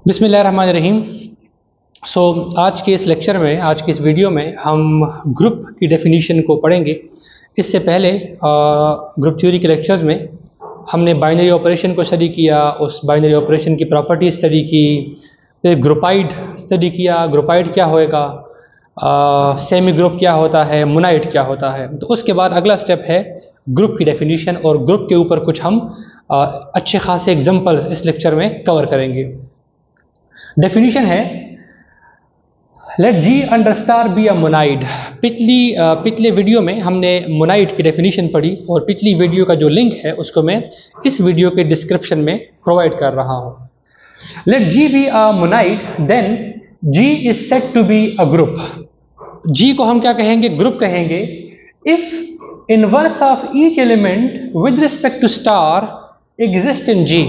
बिस्मिल्लाहिर्रहमानिर्रहीम। आज के इस लेक्चर में, आज के इस वीडियो में हम ग्रुप की डेफिनीशन को पढ़ेंगे। इससे पहले ग्रुप थ्योरी के लेक्चर्स में हमने बाइनरी ऑपरेशन को स्टडी किया, उस बाइनरी ऑपरेशन की प्रॉपर्टीज स्टडी की, फिर ग्रुपाइड स्टडी किया, ग्रुपाइड क्या होएगा, सेमी ग्रुप क्या होता है, मोनाइड क्या होता है। तो उसके बाद अगला स्टेप है ग्रुप की डेफिनीशन, और ग्रुप के ऊपर कुछ हम अच्छे खासे एग्जांपल्स इस लेक्चर में कवर करेंगे। डेफिनीशन है, let G under star be a monoid. पिछले वीडियो में हमने मोनाइड की डेफिनीशन पढ़ी, और पिछली वीडियो का जो लिंक है उसको मैं इस वीडियो के डिस्क्रिप्शन में प्रोवाइड कर रहा हूँ। Let G be a monoid, then G is said to be a group. G को हम क्या कहेंगे? ग्रुप कहेंगे। If inverse of each element with respect to star exist in G,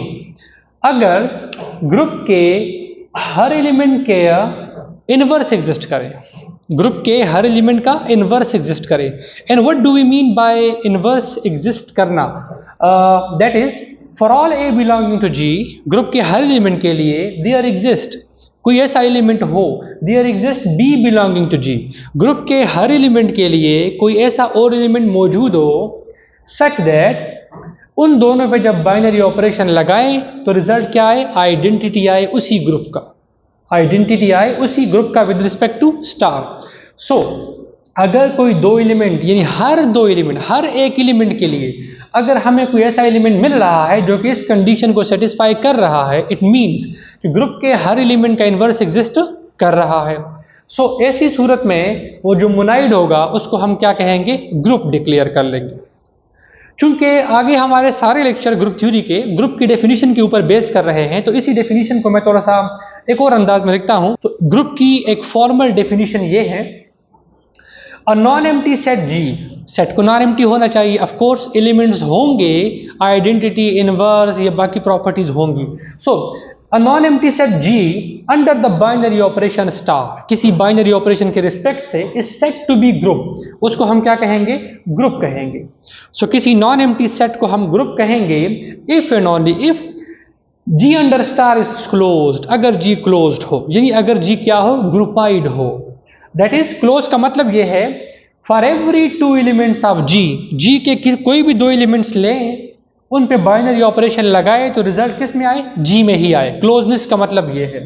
अगर ग्रुप के हर एलिमेंट के इनवर्स एग्जिस्ट करे, ग्रुप के हर एलिमेंट का इनवर्स एग्जिस्ट करे। And what do we mean by inverse exist करना? That is for all A belonging to G, group के हर एलिमेंट के लिए देयर एग्जिस्ट कोई ऐसा एलिमेंट हो, there exist B belonging to G, group के हर एलिमेंट के लिए कोई ऐसा और एलिमेंट मौजूद हो सच दैट उन दोनों पे जब बाइनरी ऑपरेशन लगाएं तो रिजल्ट क्या आए? आइडेंटिटी आए उसी ग्रुप का, आइडेंटिटी आए उसी ग्रुप का विद रिस्पेक्ट टू स्टार। सो अगर कोई दो एलिमेंट, यानी हर दो एलिमेंट, हर एक एलिमेंट के लिए अगर हमें कोई ऐसा एलिमेंट मिल रहा है जो कि इस कंडीशन को सेटिस्फाई कर रहा है, इट मीन्स कि ग्रुप के हर एलिमेंट का इनवर्स एग्जिस्ट कर रहा है। सो ऐसी सूरत में वो जो मोनाइड होगा उसको हम क्या कहेंगे? ग्रुप डिक्लेयर कर लेंगे। चूंकि आगे हमारे सारे लेक्चर ग्रुप थ्योरी के ग्रुप की डेफिनेशन के ऊपर बेस कर रहे हैं, तो इसी डेफिनेशन को मैं थोड़ा सा एक और अंदाज में लिखता हूं। तो ग्रुप की एक फॉर्मल डेफिनेशन ये है, a non empty set G, set को नॉन एम्प्टी होना चाहिए, ऑफ कोर्स एलिमेंट्स होंगे, आइडेंटिटी, इनवर्स, ये बाकी प्रॉपर्टीज होंगी। So a non empty set G under the binary operation star, किसी बाइनरी ऑपरेशन के रिस्पेक्ट से is set to be group, उसको हम क्या कहेंगे? ग्रुप कहेंगे। सो किसी नॉन एम्प्टी सेट को हम ग्रुप कहेंगे if and only if G under star is closed, अगर जी क्लोज्ड हो, यानी अगर जी क्या हो? ग्रुपाइड हो। दैट इज, क्लोज का मतलब ये है for every two elements of G, G के कोई भी दो एलिमेंट्स लें, उन पे बाइनरी ऑपरेशन लगाए तो रिजल्ट किस में आए? जी में ही आए। क्लोजनेस का मतलब ये है।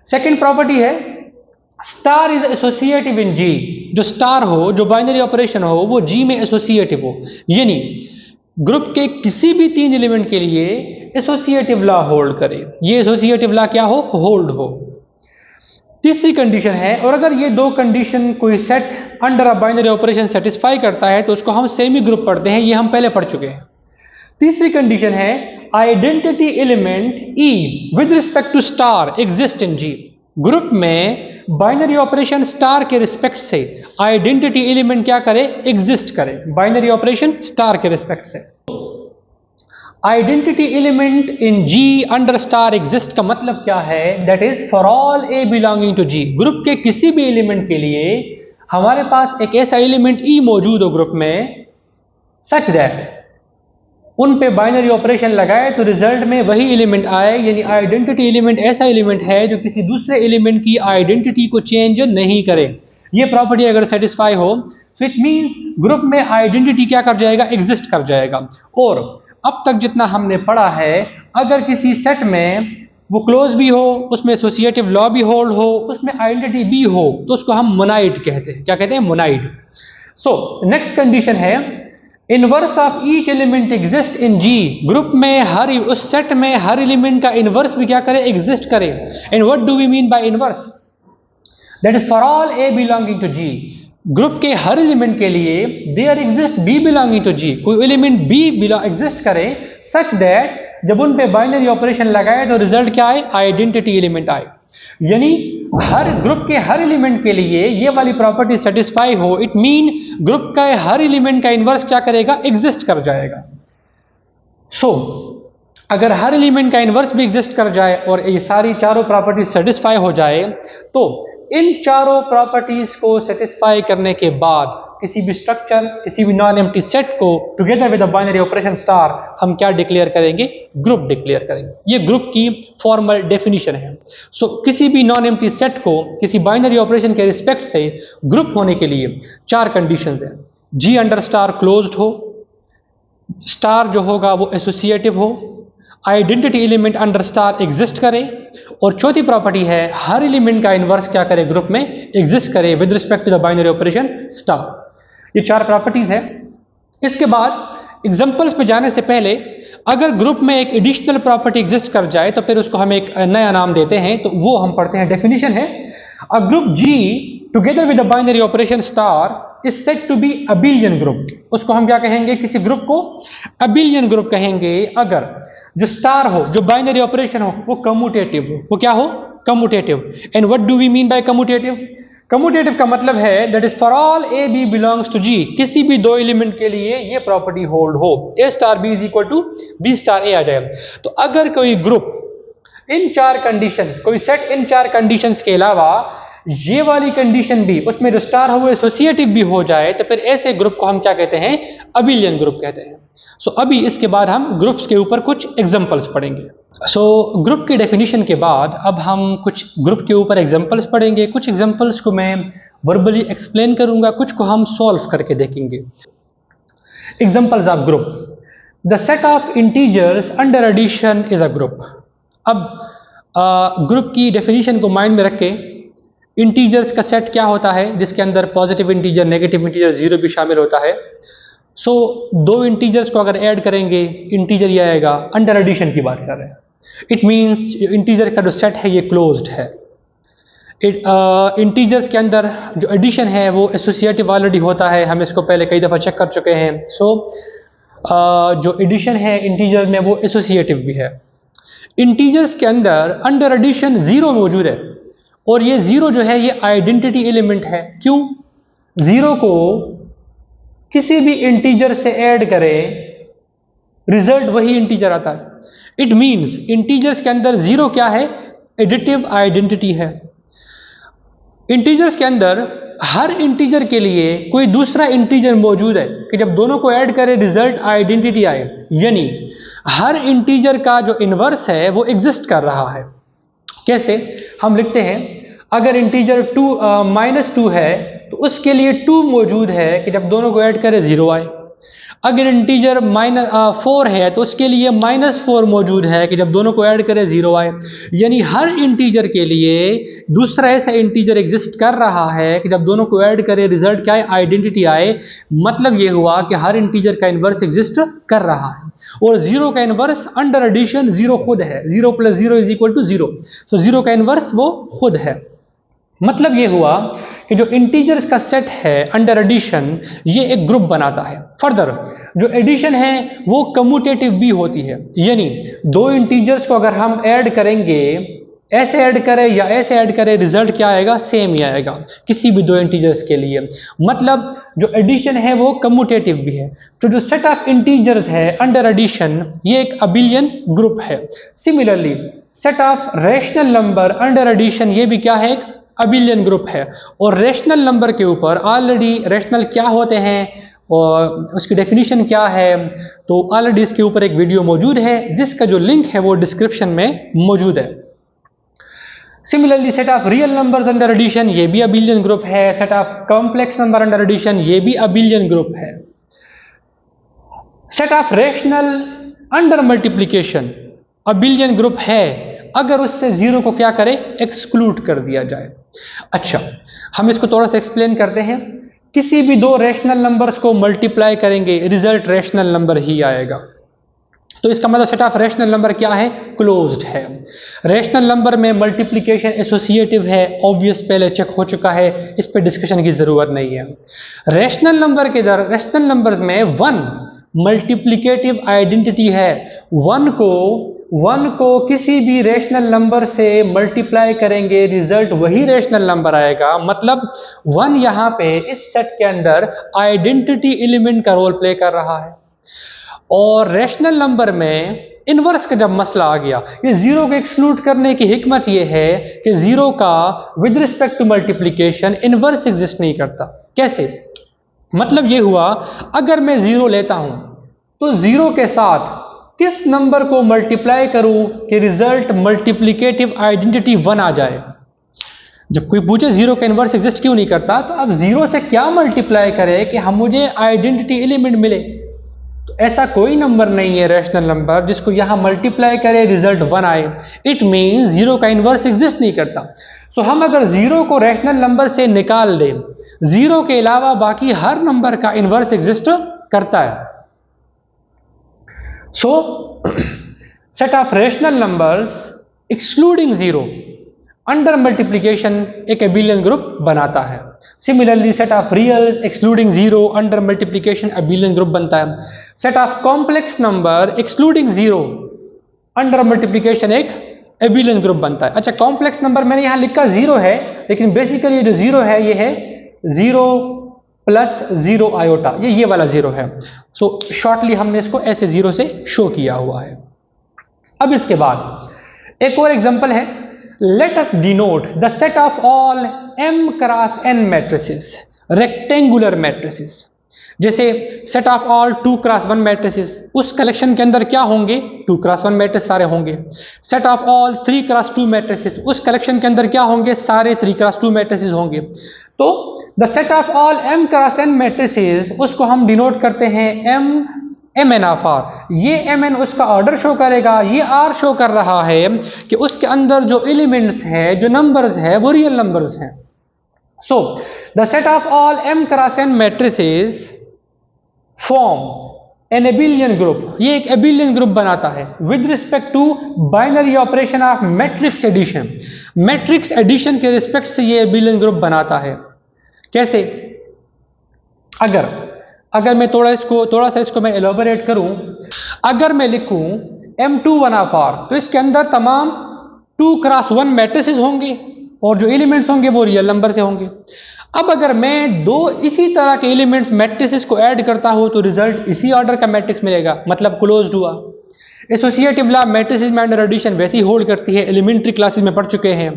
सेकेंड प्रॉपर्टी है, स्टार इज एसोसिएटिव इन जी, जो स्टार हो, जो बाइनरी ऑपरेशन हो, वो जी में एसोसिएटिव हो, यानी ग्रुप के किसी भी तीन एलिमेंट के लिए एसोसिएटिव लॉ होल्ड करे। ये एसोसिएटिव लॉ क्या हो? होल्ड हो। तीसरी कंडीशन है, और अगर ये दो कंडीशन कोई set under a binary operation satisfy करता है तो उसको हम सेमी ग्रुप पढ़ते हैं, ये हम पहले पढ़ चुके हैं। तीसरी कंडीशन है, identity element E with respect to star exist in G, group में बाइनरी ऑपरेशन स्टार के रिस्पेक्ट से आइडेंटिटी एलिमेंट क्या करे? एग्जिस्ट करे, बाइनरी ऑपरेशन स्टार के रिस्पेक्ट से। Identity element in G under star exist का मतलब क्या है? That is for all A belonging to G, group के किसी भी एलिमेंट के लिए हमारे पास एक ऐसा एलिमेंट ई मौजूद हो ग्रुप में सच दैट उन पे बाइनरी ऑपरेशन लगाए तो रिजल्ट में वही एलिमेंट आए, यानी आइडेंटिटी एलिमेंट ऐसा एलिमेंट है जो किसी दूसरे एलिमेंट की आइडेंटिटी को चेंज नहीं करे। ये प्रॉपर्टी अगर सेटिस्फाई हो तो इट मींस ग्रुप में आइडेंटिटी क्या कर जाएगा? एग्जिस्ट कर जाएगा। और अब तक जितना हमने पढ़ा है, अगर किसी सेट में वो क्लोज भी हो, उसमें एसोसिएटिव लॉ भी होल्ड हो, उसमें आइडेंटिटी भी हो, तो उसको हम मोनाइड कहते हैं। क्या कहते हैं? मोनाइड। सो नेक्स्ट कंडीशन है, inverse of each element exist in G, group में हर उस सेट में हर एलिमेंट का इनवर्स भी क्या करे? एग्जिस्ट करे। And what do we mean by inverse? That is for all A belonging to G, group के हर एलिमेंट के लिए there exist B belonging to G, कोई एलिमेंट बी एग्जिस्ट करे सच दैट जब उन पे बाइनरी ऑपरेशन लगाए तो रिजल्ट क्या आए? आइडेंटिटी एलिमेंट आए। यानी हर ग्रुप के हर एलिमेंट के लिए ये वाली प्रॉपर्टी सेटिस्फाई हो, इट मीन ग्रुप का हर एलिमेंट का इनवर्स क्या करेगा? एग्जिस्ट कर जाएगा। सो अगर हर एलिमेंट का इनवर्स भी एग्जिस्ट कर जाए और ये सारी चारों प्रॉपर्टी सेटिस्फाई हो जाए तो इन चारों प्रॉपर्टीज को सेटिस्फाई करने के बाद किसी भी स्ट्रक्चर, किसी भी नॉन एम्प्टी सेट को together with the binary operation star हम क्या डिक्लेयर करेंगे? ग्रुप डिक्लेयर करेंगे। ये ग्रुप की फॉर्मल डेफिनेशन है। सो किसी भी नॉन एम्प्टी सेट को किसी बाइनरी ऑपरेशन के रिस्पेक्ट से ग्रुप होने के लिए चार कंडीशंस हैं। जी अंडर स्टार क्लोज्ड हो, स्टार जो होगा वो एसोसिएटिव हो, identity element under star exist करे, और चौथी प्रॉपर्टी है हर एलिमेंट का इनवर्स क्या करे? ग्रुप में एग्जिस्ट करे with respect to the binary operation star. ये चार प्रॉपर्टीज है। इसके बाद एग्जांपल्स पे जाने से पहले अगर ग्रुप में एक एडिशनल प्रॉपर्टी एग्जिस्ट कर जाए तो फिर उसको हम एक नया नाम देते हैं, तो वो हम पढ़ते हैं। डेफिनेशन है a group G together with the binary operation star is said to be abelian group. उसको हम क्या कहेंगे? किसी ग्रुप को अबिलियन ग्रुप कहेंगे अगर जो स्टार हो, जो बाइनरी ऑपरेशन हो, वो कम्यूटेटिव हो। वो क्या हो? Commutative. And what do we mean by commutative? Commutative का मतलब है that is for all a b belongs to G. किसी भी दो एलिमेंट के लिए ये प्रॉपर्टी होल्ड हो, a star b is equal to b star a आ जाए। तो अगर कोई ग्रुप इन चार कंडीशन, कोई सेट इन चार कंडीशंस के अलावा ये वाली कंडीशन भी, उसमें जो स्टार हो वो एसोसिएटिव भी हो जाए, तो फिर ऐसे ग्रुप को हम क्या कहते हैं? अबिलियन ग्रुप कहते हैं। सो अभी इसके बाद हम ग्रुप्स के ऊपर कुछ एग्जांपल्स पढ़ेंगे। सो ग्रुप की डेफिनेशन के बाद अब हम कुछ ग्रुप के ऊपर एग्जांपल्स पढ़ेंगे। कुछ एग्जांपल्स को मैं वर्बली एक्सप्लेन करूंगा, कुछ को हम सॉल्व करके देखेंगे। Examples of group: the set of integers under addition is a group. अब ग्रुप की डेफिनेशन को माइंड में रख के, इंटीजर्स का सेट क्या होता है? जिसके अंदर positive integer, negative integer, zero भी शामिल होता है। सो दो इंटीजर्स को अगर ऐड करेंगे, इंटीजर ये आएगा। अंडर एडिशन की बात कर रहे हैं। इट मीन्स इंटीजर का जो सेट है ये क्लोज्ड है। इंटीजर्स के अंदर जो एडिशन है वो एसोसिएटिव ऑलरेडी होता है, हम इसको पहले कई दफ़ा चेक कर चुके हैं। सो जो एडिशन है इंटीजर में वो एसोसिएटिव भी है। इंटीजर्स के अंदर अंडर एडिशन जीरो मौजूद है, और ये जीरो जो है ये आइडेंटिटी एलिमेंट है। क्यों? जीरो को किसी भी इंटीजर से ऐड करें, रिजल्ट वही इंटीजर आता है। इट मीन्स इंटीजर्स के अंदर जीरो क्या है? एडिटिव आइडेंटिटी है। इंटीजर्स के अंदर हर इंटीजर के लिए कोई दूसरा इंटीजर मौजूद है कि जब दोनों को ऐड करें रिजल्ट आइडेंटिटी आए, यानी हर इंटीजर का जो इनवर्स है वो एग्जिस्ट कर रहा है। कैसे? हम लिखते हैं अगर इंटीजर -2 है तो उसके लिए 2 मौजूद है कि जब दोनों को ऐड करें 0 आए। अगर इंटीजर -4 है तो उसके लिए -4 मौजूद है कि जब दोनों को ऐड करें 0 आए। यानी हर इंटीजर के लिए दूसरा ऐसा इंटीजर एग्जिस्ट कर रहा है कि जब दोनों को ऐड करें रिजल्ट क्या है? आइडेंटिटी आए। मतलब ये हुआ कि हर इंटीजर का इन्वर्स एग्जिस्ट कर रहा है, और 0 का इन्वर्स अंडर एडिशन 0 खुद है। 0 + 0 इज इक्वल टू 0। तो 0 का इन्वर्स वो खुद है। मतलब ये हुआ कि जो इंटीजर्स का सेट है अंडर एडिशन ये एक ग्रुप बनाता है। फर्दर जो एडिशन है वो कम्यूटेटिव भी होती है, यानी दो इंटीजर्स को अगर हम ऐड करेंगे, ऐसे ऐड करें या ऐसे ऐड करें, रिजल्ट क्या आएगा? सेम ही आएगा किसी भी दो इंटीजर्स के लिए। मतलब जो एडिशन है वो कम्यूटेटिव भी है। तो जो सेट ऑफ इंटीजर्स है अंडर एडिशन ये एक अबिलियन ग्रुप है। Similarly set of rational number under addition ये भी क्या है? एक अबिलियन ग्रुप है। और रैशनल नंबर के ऊपर ऑलरेडी रैशनल क्या होते हैं और उसकी डेफिनेशन क्या है, तो ऑलरेडी इसके ऊपर एक वीडियो मौजूद है जिसका जो लिंक है वो डिस्क्रिप्शन में मौजूद है। Similarly set of real numbers under addition ये भी अबिलियन ग्रुप है। Set of complex number under addition ये भी अबिलियन ग्रुप है। Set of rational under multiplication abelian group है अगर उससे 0 को क्या करें? एक्सक्लूड कर दिया जाए। अच्छा, हम इसको थोड़ा सा एक्सप्लेन करते हैं। किसी भी दो रैशनल नंबर्स को मल्टीप्लाई करेंगे रिजल्ट रैशनल नंबर ही आएगा। तो इसका मतलब सेट ऑफ रैशनल नंबर क्या है? क्लोज्ड है। रैशनल नंबर में मल्टीप्लिकेशन एसोसिएटिव है, ऑब्वियस पहले चेक हो चुका है, इस पर डिस्कशन की जरूरत नहीं है। रैशनल नंबर के दर रैशनल नंबर्स में 1 मल्टीप्लिकेटिव आइडेंटिटी है। 1 को किसी भी रैशनल नंबर से मल्टीप्लाई करेंगे रिजल्ट वही रैशनल नंबर आएगा। मतलब 1 यहाँ पे इस सेट के अंदर आइडेंटिटी एलिमेंट का रोल प्ले कर रहा है। और रैशनल नंबर में इन्वर्स का जब मसला आ गया, ये जीरो को एक्सक्लूड करने की हिकमत ये है कि जीरो का with respect to multiplication inverse exist नहीं करता। कैसे? मतलब ये हुआ, अगर मैं जीरो लेता हूं तो जीरो के साथ किस नंबर को मल्टीप्लाई करूं कि रिजल्ट मल्टीप्लिकेटिव आइडेंटिटी 1 आ जाए। जब कोई पूछे जीरो का इन्वर्स एग्जिस्ट क्यों नहीं करता, तो अब जीरो से क्या मल्टीप्लाई करे कि हम मुझे आइडेंटिटी एलिमेंट मिले। तो ऐसा कोई नंबर नहीं है रैशनल नंबर जिसको यहां मल्टीप्लाई करे रिजल्ट 1 आए। इट मीन्स जीरो का इन्वर्स एग्जिस्ट नहीं करता। सो हम अगर जीरो को रैशनल नंबर से निकाल दें, जीरो के अलावा बाकी हर नंबर का इन्वर्स एग्जिस्ट करता है। So set of rational numbers excluding zero under multiplication एक एबिलियन ग्रुप बनाता है। Similarly set of reals excluding zero under multiplication abelian group बनता है। Set of complex number excluding zero under multiplication एक abelian group बनता है। अच्छा, complex number मैंने यहां लिखा जीरो है, लेकिन बेसिकली जो जीरो है ये है जीरो प्लस जीरो आयोटा, ये वाला जीरो है। सो शॉर्टली हमने इसको ऐसे जीरो से शो किया हुआ है। अब इसके बाद एक और एग्जांपल है, let us denote the set of all m cross n matrices rectangular matrices। जैसे set of all 2 cross 1 matrices, उस कलेक्शन के अंदर क्या होंगे? 2 cross 1 मैट्रिक्स सारे होंगे। set of all 3 cross 2 matrices, उस कलेक्शन के अंदर क्या होंगे? सारे 3 cross 2 matrices होंगे। तो the set of all m cross n matrices उसको हम डिनोट करते हैं mn ऑफ r। ये mn उसका ऑर्डर शो करेगा, ये r शो कर रहा है कि उसके अंदर जो एलिमेंट्स हैं, जो नंबर्स हैं, वो रियल नंबर्स हैं। So the set of all m cross n matrices form an abelian group. ये एक एबिलियन ग्रुप बनाता है with respect to binary operation of matrix addition. Matrix addition के रिस्पेक्ट से ये एबिलियन ग्रुप बनाता है। कैसे? अगर मैं थोड़ा सा इसको मैं एलोबरेट करूं, अगर मैं लिखूं m21 ऑफ r, तो इसके अंदर तमाम 2 क्रॉस 1 मैट्रिसेस होंगे और जो एलिमेंट्स होंगे वो रियल नंबर से होंगे। अब अगर मैं दो इसी तरह के एलिमेंट्स मैट्रिसेस को ऐड करता हूं तो रिजल्ट इसी ऑर्डर का मैट्रिक्स मिलेगा, मतलब क्लोज्ड हुआ। एसोसिएटिव लॉ मैट्रिसेस में अंडर एडिशन वैसे ही होल्ड करती है, एलिमेंट्री क्लासेस में पढ़ चुके हैं।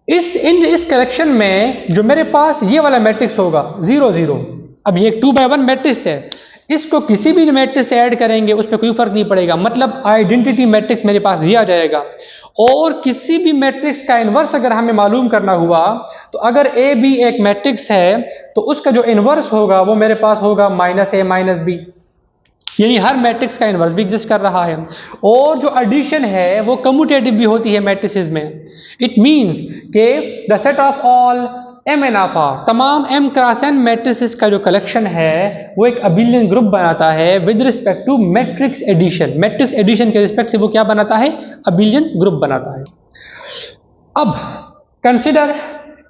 इस कलेक्शन में जो मेरे पास ये वाला मैट्रिक्स होगा 0 0, अब ये एक 2/1 मैट्रिक्स है, इसको किसी भी मैट्रिक्स से ऐड करेंगे उस पर कोई फर्क नहीं पड़ेगा, मतलब आइडेंटिटी मैट्रिक्स मेरे पास दिया जाएगा। और किसी भी मैट्रिक्स का इन्वर्स अगर हमें मालूम करना हुआ तो अगर ए बी एक मैट्रिक्स है तो उसका जो इन्वर्स होगा वो मेरे पास होगा -a - b, यानी हर मैट्रिक्स का इन्वर्स भी एग्जिस्ट कर रहा है। और जो एडिशन है वो कम्यूटेटिव भी होती है मैट्रिसेस में। इट मींस के the set of all mn of r, तमाम m क्रॉस n मैट्रिसेस का जो कलेक्शन है वो एक अबिलियन ग्रुप बनाता है with respect to matrix addition. Matrix addition के रिस्पेक्ट से वो क्या बनाता है? अबिलियन ग्रुप बनाता है। अब कंसिडर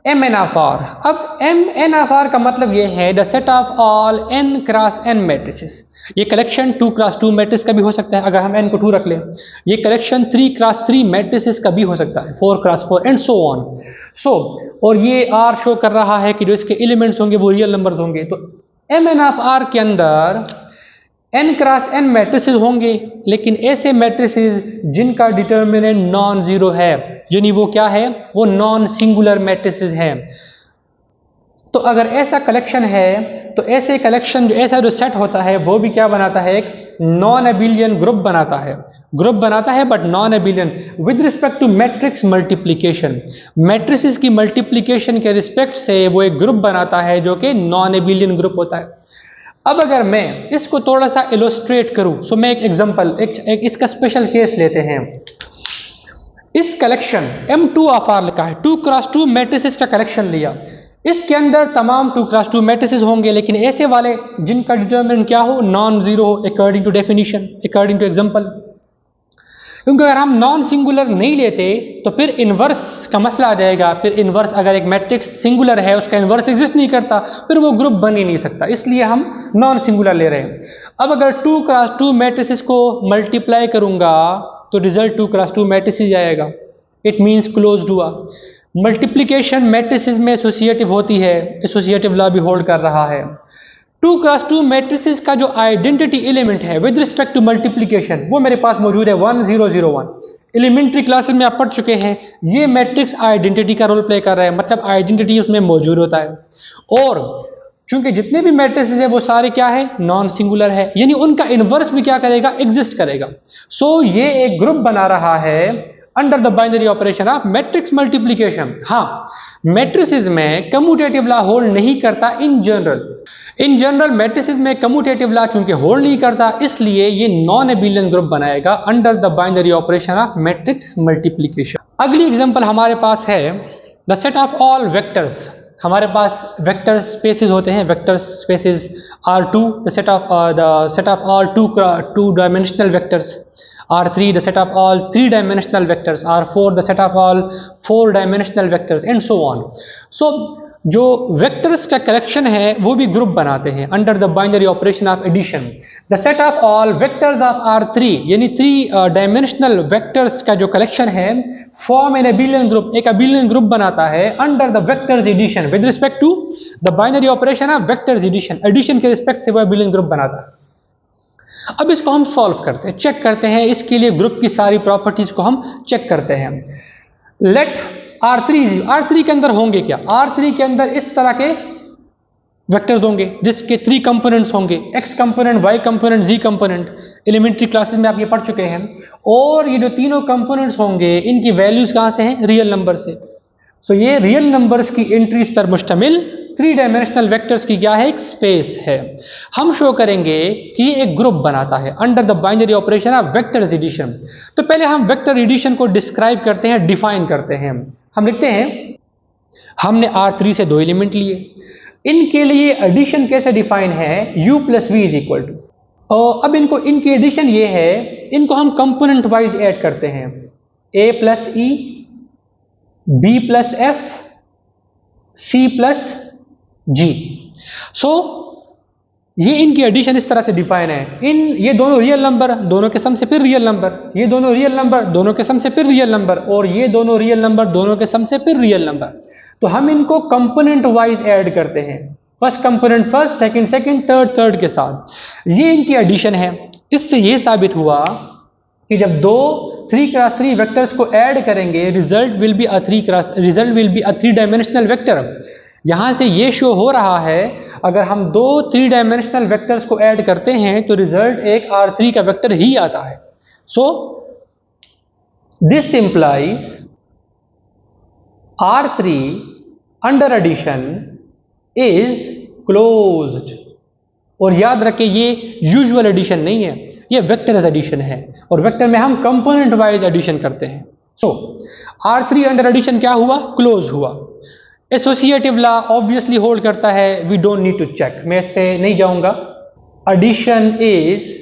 mn ऑफ r। अब mn ऑफ r का मतलब ये है the set of all n cross n matrices. ये कलेक्शन 2 क्रॉस 2 मैट्रिक्स का भी हो सकता है अगर हम n को 2 रख लें। ये कलेक्शन 3 क्रॉस 3 मैट्रिसेस का भी हो सकता है, 4 क्रॉस 4 एंड सो ऑन। और ये r शो कर रहा है कि जो इसके एलिमेंट्स होंगे वो रियल नंबर्स होंगे। तो mn ऑफ r के अंदर n क्रॉस n मैट्रिसेस होंगे, लेकिन ऐसे मैट्रिसेस जिनका डिटर्मिनेंट नॉन जीरो है, यानी वो क्या है? वो नॉन सिंगुलर मैट्रिसेस हैं। तो अगर ऐसा कलेक्शन है तो ऐसे कलेक्शन ऐसा जो सेट होता है वो भी क्या बनाता है? एक नॉन एबिलियन ग्रुप बनाता है but non abelian with respect to matrix multiplication. Matrices की मल्टीप्लिकेशन के रिस्पेक्ट से वो एक ग्रुप बनाता है जो कि नॉन एबिलियन ग्रुप होता है। अब अगर मैं इसको थोड़ा सा इलस्ट्रेट करूं, सो मैं एक एग्जांपल एक इसका स्पेशल केस लेते हैं। इस कलेक्शन m2 ऑफ r लिखा है, 2 क्रॉस 2 मैट्रिसेस का कलेक्शन लिया। इसके अंदर तमाम 2 क्रॉस 2 मैट्रिसेस होंगे, लेकिन ऐसे वाले जिनका डिटरमिनेंट क्या हो? नॉन जीरो हो, according to definition, according to example. क्योंकि अगर हम नॉन सिंगुलर नहीं लेते तो फिर इन्वर्स का मसला आ जाएगा। फिर इन्वर्स, अगर एक मैट्रिक्स सिंगुलर है उसका इन्वर्स एग्जिस्ट नहीं करता, फिर वो ग्रुप बन ही नहीं सकता, इसलिए हम नॉन सिंगुलर ले रहे हैं। अब अगर 2 क्रॉस 2 मैट्रिसेस को मल्टीप्लाई करूंगा तो रिजल्ट 2 क्रॉस 2 मैट्रिसेस आएगा। इट मीन्स क्लोज्ड हुआ। मल्टीप्लिकेशन मैट्रिसेस में एसोसिएटिव होती है, एसोसिएटिव लॉ भी होल्ड कर रहा है। 2x2 मैट्रिसेस का जो आइडेंटिटी एलिमेंट है विद रिस्पेक्ट टू मल्टीप्लिकेशन वो मेरे पास मौजूद है 1 0 0 1। एलिमेंट्री क्लासेस में आप पढ़ चुके हैं, ये मैट्रिक्स आइडेंटिटी का रोल प्ले कर रहा है, मतलब आइडेंटिटी उसमें मौजूद होता है। और चूंकि जितने भी मैट्रिसेस है वो सारे क्या है, नॉन सिंगुलर है, यानी उनका इनवर्स भी क्या करेगा, एग्जिस्ट करेगा। सो ये एक ग्रुप बना रहा है under the binary operation of matrix multiplication. हाँ, मैट्रिसेस में कम्यूटेटिव लॉ होल्ड नहीं करता इन जनरल मैट्रिसेस में कम्यूटेटिव लॉ चूंकि होल्ड नहीं करता, इसलिए ये नॉन एबिलियन ग्रुप बनाएगा under the binary operation of matrix multiplication. अगली एग्जांपल हमारे पास है the set of all vectors. हमारे पास वेक्टर स्पेसेस होते हैं, vector spaces R2 the set of all two dimensional vectors, R3 the set of all three dimensional vectors, R4 the set of all four dimensional vectors and so on। So जो vectors का collection है वो भी group बनाते हैं under the binary operation of addition. The set of all vectors of R3 यानी 3 dimensional vectors का जो कलेक्शन है फॉर्म एन एबिलियन ग्रुप, एक एबिलियन ग्रुप बनाता है under the vectors addition with respect to the binary operation of vectors addition. Addition के respect से वो एबिलियन ग्रुप बनाता है। अब इसको हम सॉल्व करते हैं, चेक करते हैं, इसके लिए ग्रुप की सारी प्रॉपर्टीज को हम चेक करते हैं। लेट R3 के अंदर होंगे क्या, R3 के अंदर इस तरह के वेक्टर्स होंगे जिसके 3 कंपोनेंट्स होंगे, x component, y component, z component. Elementary classes में आप ये पढ़ चुके हैं। और ये जो तीनों कंपोनेंट्स होंगे इनकी वैल्यूज कहाँ से हैं, रियल नंबर से। सो ये रियल नंबर्स की एंट्रीज पर मुश्तमिल 3 डायमेंशनल वेक्टर्स की क्या है, एक स्पेस है। हम शो करेंगे कि ये एक ग्रुप बनाता है under the binary operation of vectors addition. तो पहले हम वेक्टर एडिशन को डिस्क्राइब करते हैं, डिफाइन करते हैं। हम लिखते हैं हमने R3 से 2 एलिमेंट लिए, इनके लिए एडिशन कैसे डिफाइन है, u plus v is equal to. अब इनकी एडिशन ये है, इनको हम कंपोनेंट वाइज ऐड करते हैं, a plus E, b plus F, c plus G. So ये इनकी एडिशन इस तरह से डिफाइन है। ये दोनों रियल नंबर, दोनों के सम से फिर रियल नंबर, ये दोनों रियल नंबर, दोनों के सम से फिर रियल नंबर, और ये दोनों रियल नंबर, दोनों के सम से फिर रियल नंबर। तो हम इनको कंपोनेंट वाइज ऐड करते हैं, first component first, second second, third के साथ। ये इनकी एडिशन है। इससे ये साबित हुआ कि जब 2 3x3 वेक्टर्स को ऐड करेंगे result will be a 3 dimensional vector. यहां से ये शो हो रहा है अगर हम 2 3 डायमेंशनल वेक्टर्स को ऐड करते हैं तो रिजल्ट एक R3 का वेक्टर ही आता है। So this implies R3 under addition is closed. और याद रखें ये यूजुअल एडिशन नहीं है, ये वेक्टर्स एडिशन है, और वेक्टर में हम कंपोनेंट वाइज एडिशन करते हैं। सो R3 अंडर एडिशन क्या हुआ, क्लोज हुआ। एसोसिएटिव लॉ ऑब्वियसली होल्ड करता है, we don't need to check, मैं इस पे नहीं जाऊंगा। Addition is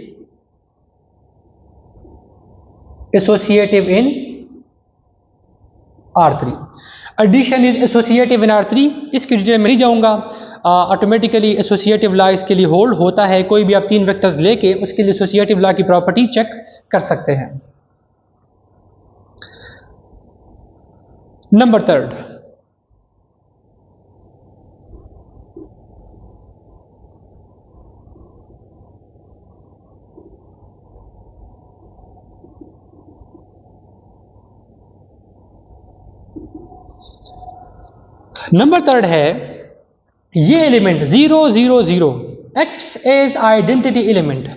associative in R3, addition is associative in R3, इसकी डिटेल में नहीं जाऊंगा। ऑटोमेटिकली एसोसिएटिव लॉ इसके लिए होल्ड होता है, कोई भी आप 3 वेक्टर्स लेके उसके लिए एसोसिएटिव लॉ की प्रॉपर्टी चेक कर सकते हैं। नंबर 3, नंबर 3 है ये element 0 0 0 acts as identity element.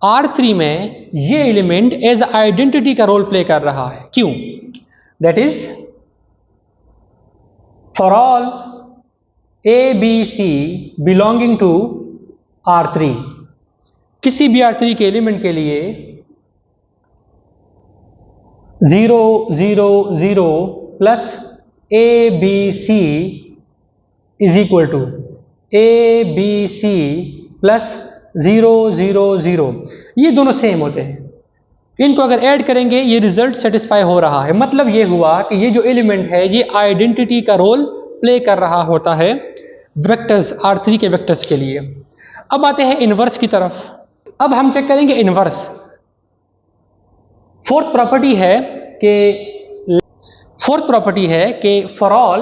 R3 में ये एलिमेंट एज आइडेंटिटी का रोल प्ले कर रहा है। क्यों? That is for all ABC belonging to R3, किसी भी R3 के एलिमेंट के लिए 0 0 0 plus ABC is equal to ABC plus 0 0 0, ये दोनों सेम होते हैं। इनको अगर ऐड करेंगे ये रिजल्ट सेटिस्फाई हो रहा है। मतलब ये हुआ कि ये जो एलिमेंट है ये आइडेंटिटी का रोल प्ले कर रहा होता है वेक्टर्स, R3 के वेक्टर्स के लिए। अब आते हैं इनवर्स की तरफ। अब हम चेक करेंगे इनवर्स। फोर्थ प्रॉपर्टी है कि for all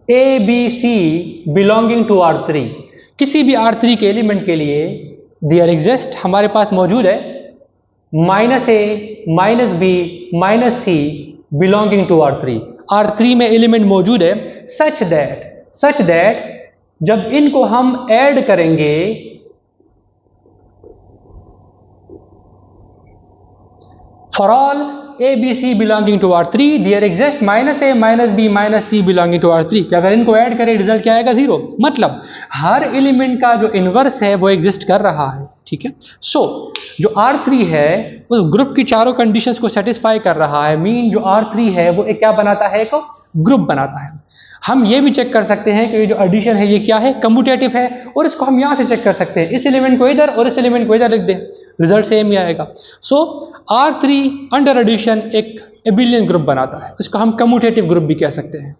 ABC belonging to R3, किसी भी R3 के एलिमेंट के लिए देयर एग्जिस्ट हमारे पास मौजूद है -a -b -c belonging to R3। R3 में एलिमेंट मौजूद है सच दैट जब इनको हम ऐड करेंगे for all a b c belonging to R3 there exist -a -b -c belonging to R3 कि अगर इनको ऐड करें रिजल्ट क्या आएगा 0। मतलब हर एलिमेंट का जो इनवर्स है वो एग्जिस्ट कर रहा है, ठीक है। सो जो R3 है वो ग्रुप की चारों कंडीशंस को सेटिस्फाई कर रहा है। मीन जो R3 है वो एक क्या बनाता है, एक ग्रुप बनाता है। हम ये भी चेक कर सकते हैं कि ये जो एडिशन है ये क्या है, कम्यूटेटिव है, और इसको हम यहाँ से चेक कर सकते हैं, इस एलिमेंट को इधर और इस एलिमेंट को इधर लिख दें, रिजल्ट सेम ही आएगा। सो R3 अंडर एडिशन एक एबिलियन ग्रुप बनाता है, इसको हम कम्यूटेटिव ग्रुप भी कह सकते हैं।